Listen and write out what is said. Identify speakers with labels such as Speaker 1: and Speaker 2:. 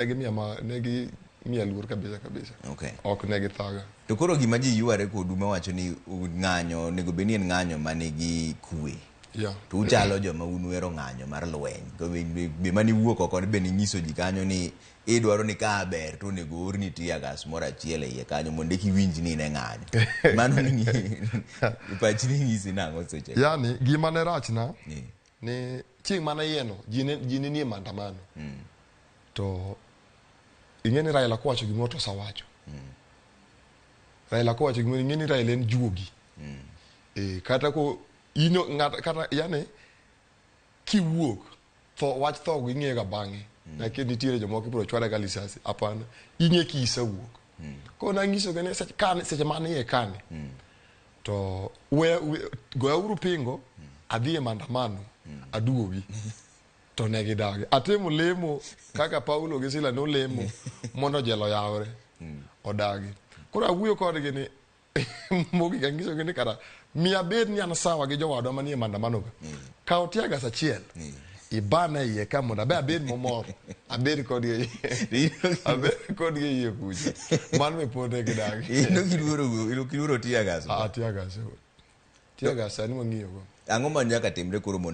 Speaker 1: negi miya luor kabisa.
Speaker 2: Okay.
Speaker 1: Ok negi thaga.
Speaker 2: To koro gima ji yuare kodu mawacho ni ng'anyo nego beni en ng'anyo manigi kwe.
Speaker 1: Yeah.
Speaker 2: To uchalo joma unwero ng'anyo mar lweny. To be mani wuok oko be ni nyiso ji kanyo ni idwaro ni ka ber to nego orni tiya gas moro achiel e kanyo mondo kiwinj ni ne ng'anyo. Mano ni pachi ni nyisi nang'o seche.
Speaker 1: Yani gima ne rachna ni chieng' mana yeno ji ni maandamano. To ing'eni Raila kwacho gimoro to sawacho. Raila kwacho gimoro ing'eni Raila en juogi. Kata ko ino ng'at kata yani kiwuok wach tho ing'e ga bang'e. Like nitiere jomoko ibiro chware ga lisasi apana ing'e kisawuok. Ko na ngiso gane seche mane ye kane. To goya uru pingo adhi e maandamano aduogi. To negi dagi atemo lemo kaka Paulo gi Sila no lemo mondo jelo yawre odagi koro awuoyo kodgi ni mogi gangiso gini kara miya bed ni an sawa gi jowadwa manie maandamano ga kaw tiaga sachiel ibana iye ka mondo abed momor abed kodgi iye kuja man me pode gi dagi
Speaker 2: ino kiluoro tiaga
Speaker 1: tiaga sani mang'iyo go
Speaker 2: ang'o ma nyaka timre koro mondo